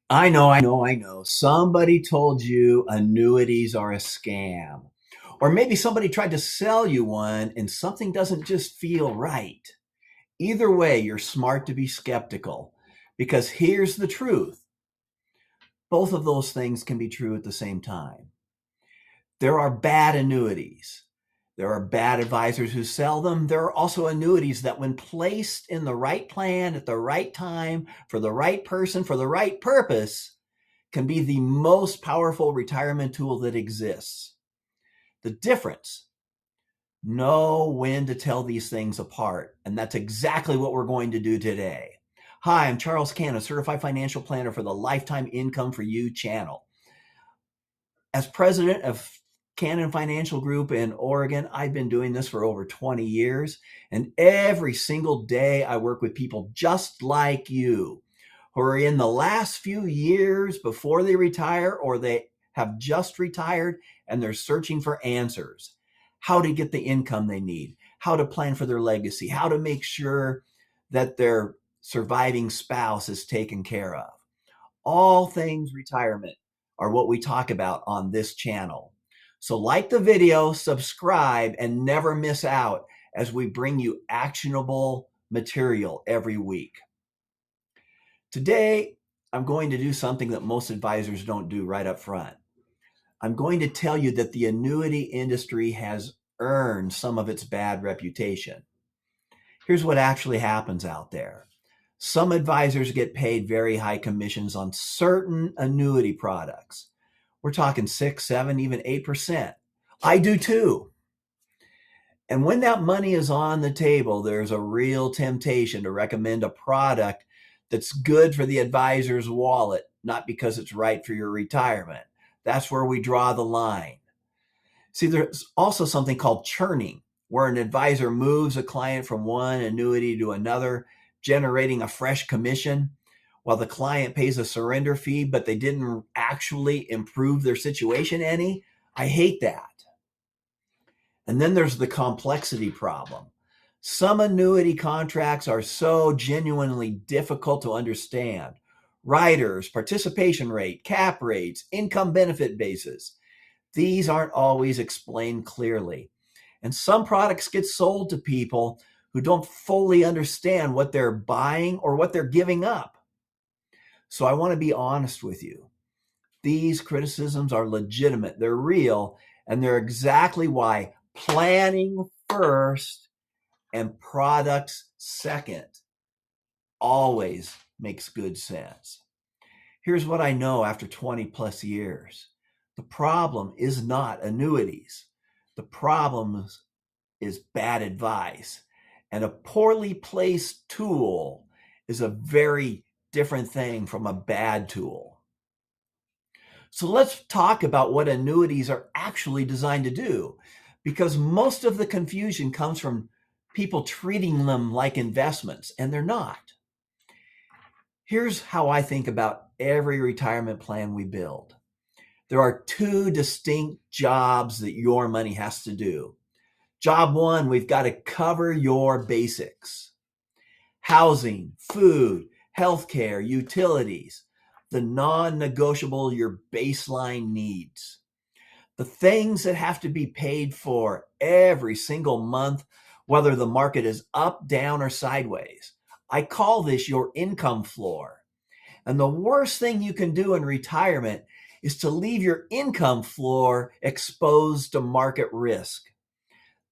I know. Somebody told you annuities are a scam. Or maybe somebody tried to sell you one and something doesn't just feel right. Either way, you're smart to be skeptical because here's the truth. Both of those things can be true at the same time. There are bad annuities. There are bad advisors who sell them. There are also annuities that, when placed in the right plan at the right time for the right person for the right purpose, can be the most powerful retirement tool that exists. The difference, know when to tell these things apart. And that's exactly what we're going to do today. Hi, I'm Charles Cann, a certified financial planner for the Lifetime Income for You channel. As president of Cannon Financial Group in Oregon, I've been doing this for over 20 years. And every single day, I work with people just like you who are in the last few years before they retire, or they have just retired and they're searching for answers. How to get the income they need, how to plan for their legacy, how to make sure that their surviving spouse is taken care of. All things retirement are what we talk about on this channel. So like the video, subscribe, and never miss out as we bring you actionable material every week. Today, I'm going to do something that most advisors don't do right up front. I'm going to tell you that the annuity industry has earned some of its bad reputation. Here's what actually happens out there. Some advisors get paid very high commissions on certain annuity products. We're talking 6, 7, even 8%. I do too. And when that money is on the table, there's a real temptation to recommend a product that's good for the advisor's wallet, not because it's right for your retirement. That's where we draw the line. See, there's also something called churning, where an advisor moves a client from one annuity to another, generating a fresh commission while the client pays a surrender fee, but they didn't actually improve their situation any. I hate that. And then there's the complexity problem. Some annuity contracts are so genuinely difficult to understand. Riders, participation rate, cap rates, income benefit basis. These aren't always explained clearly. And some products get sold to people who don't fully understand what they're buying or what they're giving up. So I want to be honest with you. These criticisms are legitimate, they're real, and they're exactly why planning first and products second always makes good sense. Here's what I know after 20 plus years. The problem is not annuities. The problem is bad advice. And a poorly placed tool is a very different thing from a bad tool. So let's talk about what annuities are actually designed to do, because most of the confusion comes from people treating them like investments, and they're not. Here's how I think about every retirement plan we build. There are two distinct jobs that your money has to do. Job one, we've got to cover your basics: housing, food, healthcare, utilities, the non-negotiable, your baseline needs. The things that have to be paid for every single month, whether the market is up, down, or sideways. I call this your income floor. And the worst thing you can do in retirement is to leave your income floor exposed to market risk.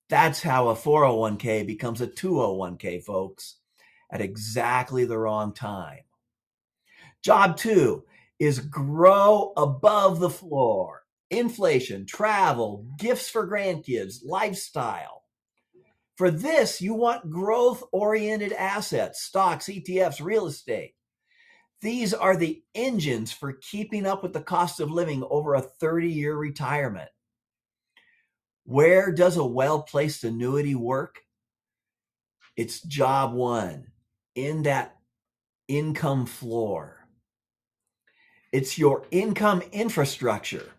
That's how a 401k becomes a 201k, folks, at exactly the wrong time. Job two is grow above the floor. Inflation, travel, gifts for grandkids, lifestyle. For this, you want growth oriented assets, stocks, ETFs, real estate. These are the engines for keeping up with the cost of living over a 30-year retirement. Where does a well placed annuity work? It's job one, in that income floor. It's your income infrastructure.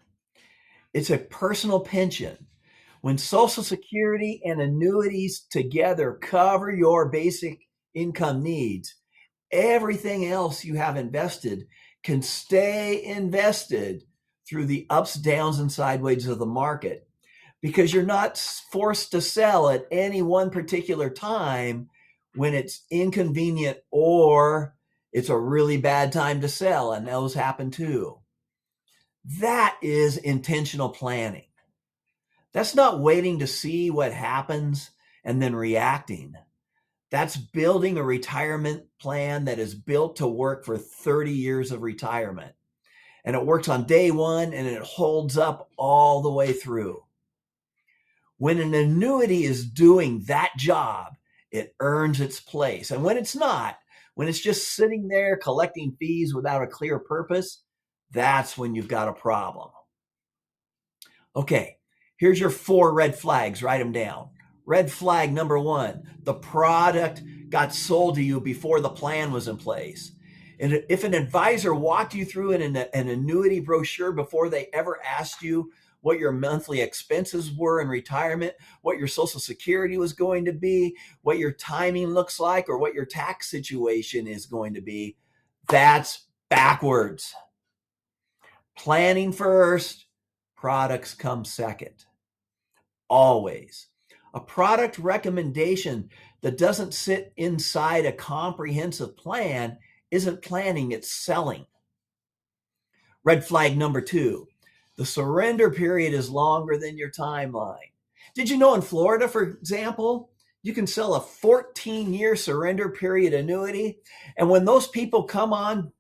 It's a personal pension. When Social Security and annuities together cover your basic income needs, everything else you have invested can stay invested through the ups, downs, and sideways of the market because you're not forced to sell at any one particular time when it's inconvenient or it's a really bad time to sell, and those happen too. That is intentional planning. That's not waiting to see what happens and then reacting. That's building a retirement plan that is built to work for 30 years of retirement. And it works on day one and it holds up all the way through. When an annuity is doing that job, it earns its place. And when it's not, when it's just sitting there collecting fees without a clear purpose, that's when you've got a problem. Okay, here's your 4 red flags. Write them down. Red flag number 1, the product got sold to you before the plan was in place. And if an advisor walked you through an annuity brochure before they ever asked you what your monthly expenses were in retirement, what your Social Security was going to be, what your timing looks like, or what your tax situation is going to be, that's backwards. Planning first, products come second. Always. A product recommendation that doesn't sit inside a comprehensive plan isn't planning, it's selling. Red flag number 2, the surrender period is longer than your timeline. Did you know in Florida, for example, you can sell a 14-year surrender period annuity? And when those people come on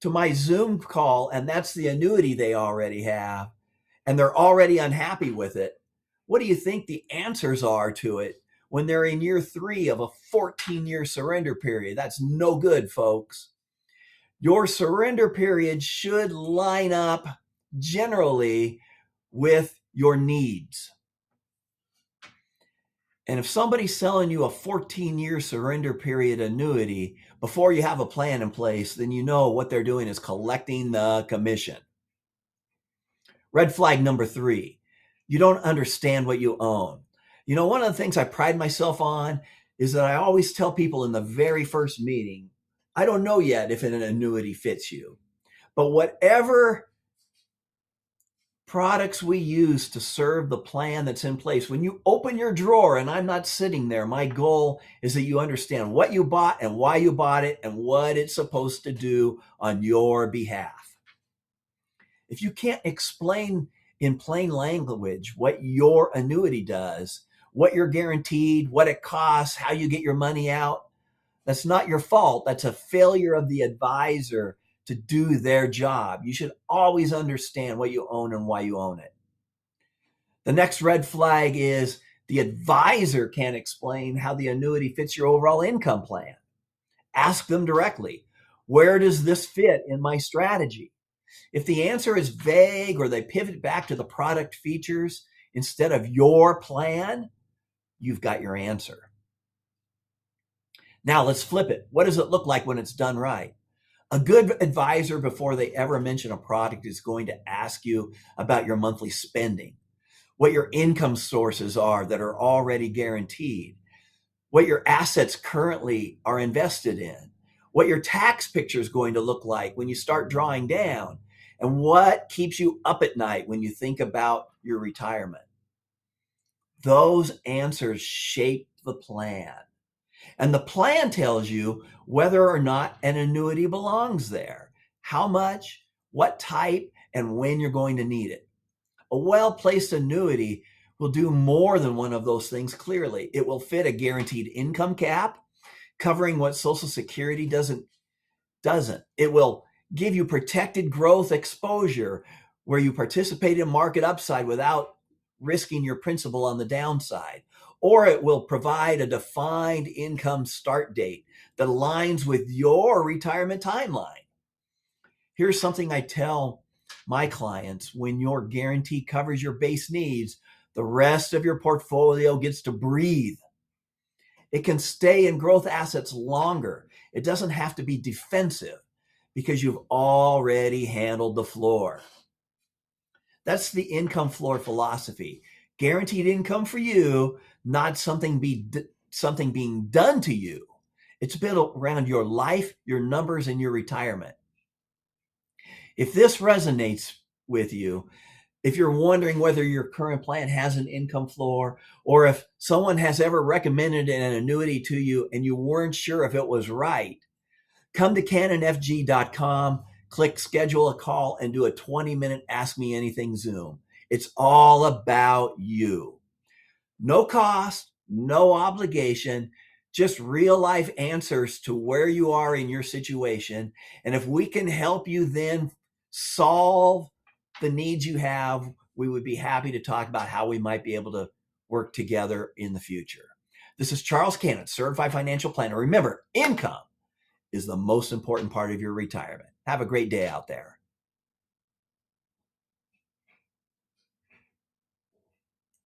to my Zoom call, and that's the annuity they already have, and they're already unhappy with it, what do you think the answers are to it when they're in year 3 of a 14-year surrender period? That's no good, folks. Your surrender period should line up generally with your needs. And if somebody's selling you a 14-year surrender period annuity before you have a plan in place, then you know what they're doing is collecting the commission. Red flag number 3, you don't understand what you own. You know, one of the things I pride myself on is that I always tell people in the very first meeting, I don't know yet if an annuity fits you, but whatever products we use to serve the plan that's in place, when you open your drawer and I'm not sitting there, my goal is that you understand what you bought and why you bought it and what it's supposed to do on your behalf. If you can't explain in plain language what your annuity does, what you're guaranteed, what it costs, how you get your money out, that's not your fault. That's a failure of the advisor to do their job. You should always understand what you own and why you own it. The next red flag is the advisor can't explain how the annuity fits your overall income plan. Ask them directly, where does this fit in my strategy? If the answer is vague or they pivot back to the product features instead of your plan, you've got your answer. Now let's flip it. What does it look like when it's done right? A good advisor, before they ever mention a product, is going to ask you about your monthly spending, what your income sources are that are already guaranteed, what your assets currently are invested in, what your tax picture is going to look like when you start drawing down, and what keeps you up at night when you think about your retirement. Those answers shape the plan. And the plan tells you whether or not an annuity belongs there, how much, what type, and when you're going to need it. A well-placed annuity will do more than one of those things clearly. It will fit a guaranteed income cap, covering what Social Security doesn't. It will give you protected growth exposure where you participate in market upside without risking your principal on the downside. Or it will provide a defined income start date that aligns with your retirement timeline. Here's something I tell my clients: when your guarantee covers your base needs, the rest of your portfolio gets to breathe. It can stay in growth assets longer. It doesn't have to be defensive because you've already handled the floor. That's the income floor philosophy. Guaranteed income for you, not something being done to you. It's built around your life, your numbers, and your retirement. If this resonates with you, if you're wondering whether your current plan has an income floor, or if someone has ever recommended an annuity to you and you weren't sure if it was right, come to canonfg.com, click schedule a call, and do a 20-minute Ask Me Anything Zoom. It's all about you. No cost, no obligation, just real life answers to where you are in your situation. And if we can help you then solve the needs you have, we would be happy to talk about how we might be able to work together in the future. This is Charles Cannon, Certified Financial Planner. Remember, income is the most important part of your retirement. Have a great day out there.